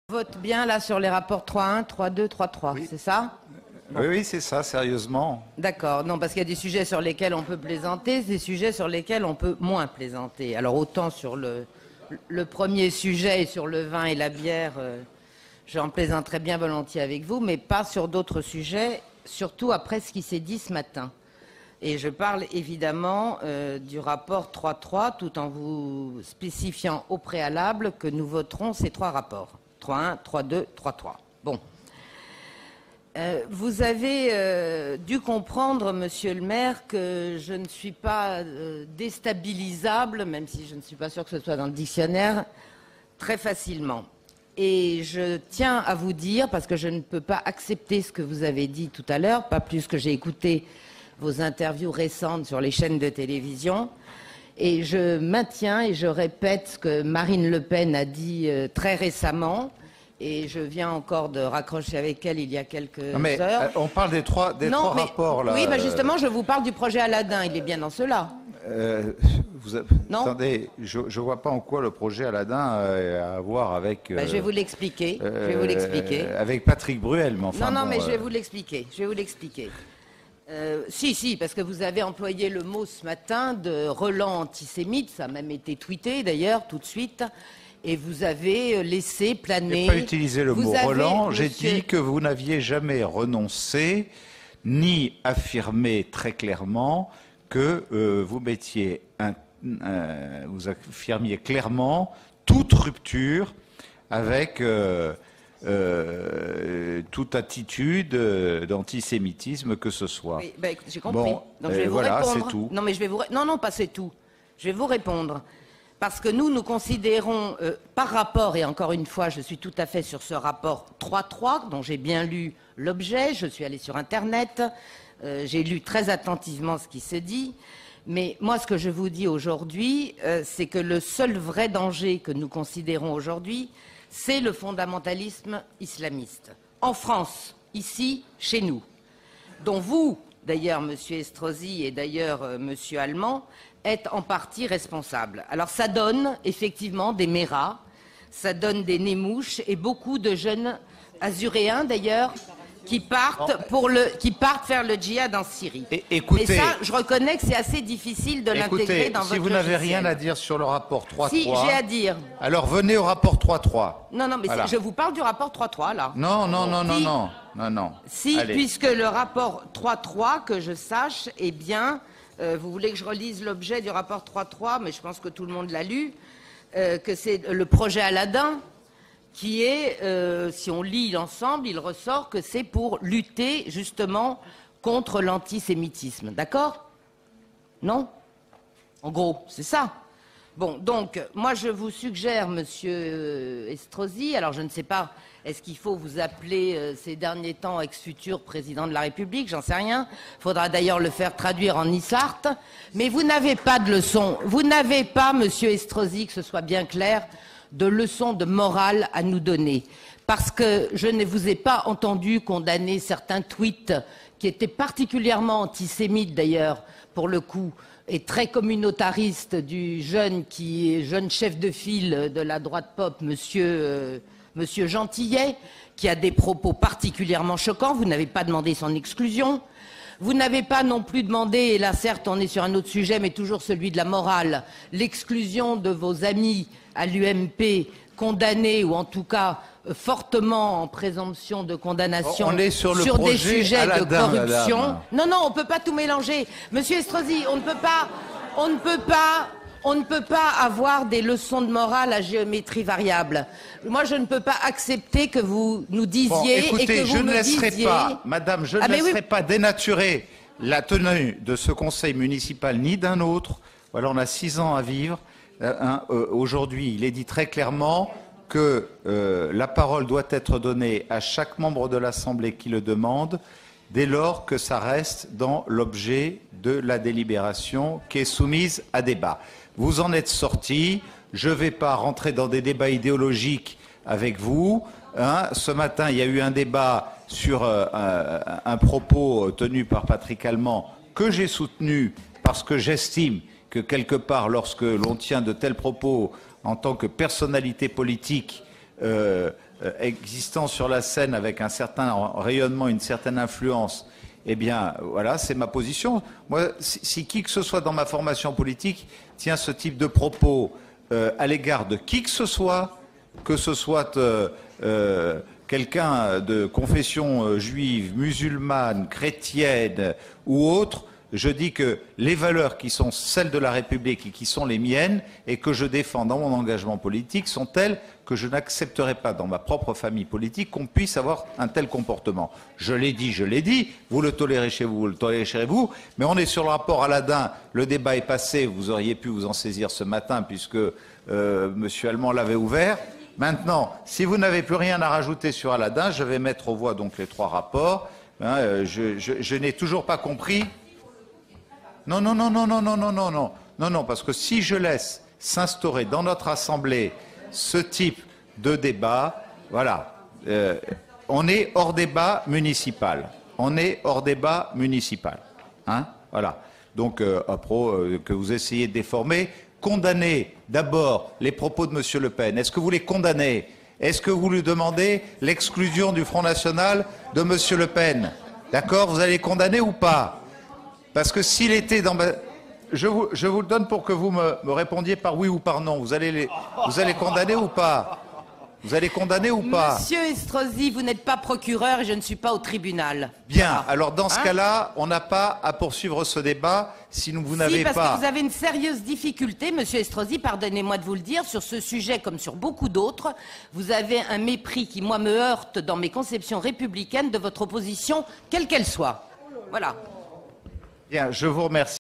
Vote bien là sur les rapports 3.1, 3.2, 3.3, oui. C'est ça? Oui, oui, c'est ça, sérieusement. D'accord, non, parce qu'il y a des sujets sur lesquels on peut plaisanter, des sujets sur lesquels on peut moins plaisanter. Alors autant sur le premier sujet, sur le vin et la bière, j'en plaisanterais bien volontiers avec vous, mais pas sur d'autres sujets, surtout après ce qui s'est dit ce matin. Et je parle évidemment du rapport 3.3, tout en vous spécifiant au préalable que nous voterons ces trois rapports. 3.1, 3.2, 3.3. Bon. Vous avez dû comprendre, monsieur le maire, que je ne suis pas déstabilisable, même si je ne suis pas sûre que ce soit dans le dictionnaire, très facilement. Et je tiens à vous dire, parce que je ne peux pas accepter ce que vous avez dit tout à l'heure, pas plus que j'ai écouté vos interviews récentes sur les chaînes de télévision, et je maintiens et je répète ce que Marine Le Pen a dit très récemment. Et je viens encore de raccrocher avec elle il y a quelques heures. On parle des trois rapports, là. Oui, mais justement, je vous parle du projet Aladdin. Il est bien dans cela. Non. Attendez, je ne vois pas en quoi le projet Aladdin a à voir avec... je vais vous l'expliquer. Je vais vous l'expliquer. Avec Patrick Bruel, mais enfin... Non, mais je vais vous l'expliquer. Je vais vous l'expliquer. Si, parce que vous avez employé le mot ce matin de relent antisémite. Ça a même été tweeté, d'ailleurs, tout de suite. Et vous avez laissé planer... Je n'ai pas utilisé le mot relent, j'ai dit que vous n'aviez jamais renoncé, ni affirmé très clairement que vous affirmiez clairement toute rupture avec toute attitude d'antisémitisme que ce soit. Oui, j'ai compris. Bon, donc je vais vous voilà, répondre. c'est tout. Non, mais non, pas c'est tout. Je vais vous répondre. Parce que nous considérons, par rapport, et encore une fois, je suis tout à fait sur ce rapport 3.3, dont j'ai bien lu l'objet, je suis allée sur Internet, j'ai lu très attentivement ce qui se dit, mais moi, ce que je vous dis aujourd'hui, c'est que le seul vrai danger que nous considérons aujourd'hui, c'est le fondamentalisme islamiste. En France, ici, chez nous, dont vous, d'ailleurs, Monsieur Estrosi et d'ailleurs Monsieur Allemand, est en partie responsable. Alors ça donne effectivement des méras, ça donne des némouches et beaucoup de jeunes azuréens d'ailleurs qui partent faire le djihad en Syrie. Écoutez, et ça, je reconnais que c'est assez difficile de l'intégrer dans votre logiciel. Si vous n'avez rien à dire sur le rapport 3.3... Si, j'ai à dire. Alors venez au rapport 3.3. Non, mais voilà. Je vous parle du rapport 3.3 là. Non. Si, allez. Puisque le rapport 3.3, que je sache, est bien... vous voulez que je relise l'objet du rapport 3.3, mais je pense que tout le monde l'a lu, que c'est le projet Aladdin, qui est, si on lit l'ensemble, il ressort que c'est pour lutter justement contre l'antisémitisme. D'accord? Non? En gros, c'est ça. Bon, donc, moi je vous suggère, monsieur Estrosi, alors je ne sais pas, est-ce qu'il faut vous appeler ces derniers temps ex-futur président de la République? J'en sais rien. Il faudra d'ailleurs le faire traduire en Issart. Mais vous n'avez pas de leçon. Vous n'avez pas, monsieur Estrosi, que ce soit bien clair, de leçon de morale à nous donner. Parce que je ne vous ai pas entendu condamner certains tweets qui étaient particulièrement antisémites d'ailleurs, pour le coup, et très communautariste du jeune chef de file de la droite pop, monsieur Gentillet, qui a des propos particulièrement choquants. Vous n'avez pas demandé son exclusion. Vous n'avez pas non plus demandé, et là certes on est sur un autre sujet, mais toujours celui de la morale, l'exclusion de vos amis à l'UMP condamnés, ou en tout cas fortement en présomption de condamnation sur des sujets Aladdin, de corruption. Non, on ne peut pas tout mélanger. Monsieur Estrosi, on ne peut pas avoir des leçons de morale à géométrie variable. Moi, je ne peux pas accepter que vous nous disiez écoutez, et que vous je ne me laisserai disiez... pas, madame, je ne laisserai pas dénaturer la tenue de ce conseil municipal ni d'un autre. Voilà, on a 6 ans à vivre. Aujourd'hui, il est dit très clairement que la parole doit être donnée à chaque membre de l'Assemblée qui le demande, dès lors que ça reste dans l'objet de la délibération qui est soumise à débat. Vous en êtes sortis, je ne vais pas rentrer dans des débats idéologiques avec vous. Ce matin, il y a eu un débat sur un propos tenu par Patrick Allemand que j'ai soutenu parce que j'estime que quelque part, lorsque l'on tient de tels propos en tant que personnalité politique existant sur la scène avec un certain rayonnement, une certaine influence, eh bien, voilà, c'est ma position. Moi, si qui que ce soit dans ma formation politique tient ce type de propos à l'égard de qui que ce soit quelqu'un de confession juive, musulmane, chrétienne ou autre, je dis que les valeurs qui sont celles de la République et qui sont les miennes et que je défends dans mon engagement politique sont telles que je n'accepterai pas dans ma propre famille politique qu'on puisse avoir un tel comportement. Je l'ai dit, vous le tolérez chez vous, vous le tolérez chez vous, mais on est sur le rapport Aladin, le débat est passé, vous auriez pu vous en saisir ce matin puisque M. Allemand l'avait ouvert. Maintenant, si vous n'avez plus rien à rajouter sur Aladin, je vais mettre aux voix donc les 3 rapports. Je n'ai toujours pas compris. Non, parce que si je laisse s'instaurer dans notre Assemblée ce type de débat, voilà, on est hors débat municipal. Hein, voilà. Donc, que vous essayez de déformer, condamnez d'abord les propos de M. Le Pen. Est-ce que vous les condamnez? Est-ce que vous lui demandez l'exclusion du Front National de M. Le Pen? D'accord? Vous allez les condamner ou pas? Parce que s'il était dans ma... Je vous le donne pour que vous me répondiez par oui ou par non. Vous allez condamner ou pas? Vous allez condamner ou pas? Monsieur Estrosi, vous n'êtes pas procureur et je ne suis pas au tribunal. Bien. Voilà. Alors dans ce cas-là, on n'a pas à poursuivre ce débat si vous n'avez pas... parce que vous avez une sérieuse difficulté, monsieur Estrosi, pardonnez-moi de vous le dire, sur ce sujet comme sur beaucoup d'autres. Vous avez un mépris qui, moi, me heurte dans mes conceptions républicaines de votre opposition, quelle qu'elle soit. Voilà. Bien, je vous remercie.